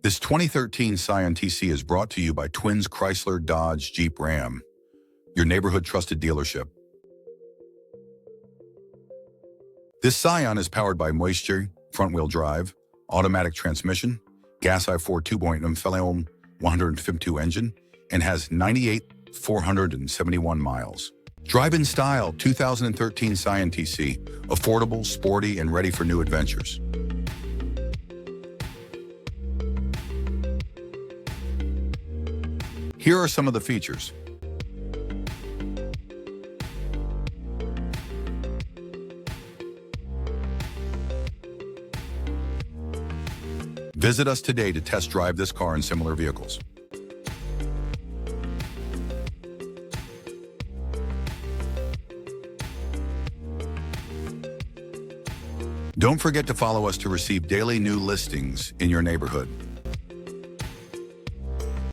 This 2013 Scion TC is brought to you by Twins Chrysler Dodge Jeep Ram, your neighborhood trusted dealership. This Scion is powered by moisture, front-wheel drive, automatic transmission, gas i4 2.0 Scion 152 engine, and has 98,471 miles. Drive in style 2013 Scion TC, affordable, sporty, and ready for new adventures. Here are some of the features. Visit us today to test drive this car and similar vehicles. Don't forget to follow us to receive daily new listings in your neighborhood.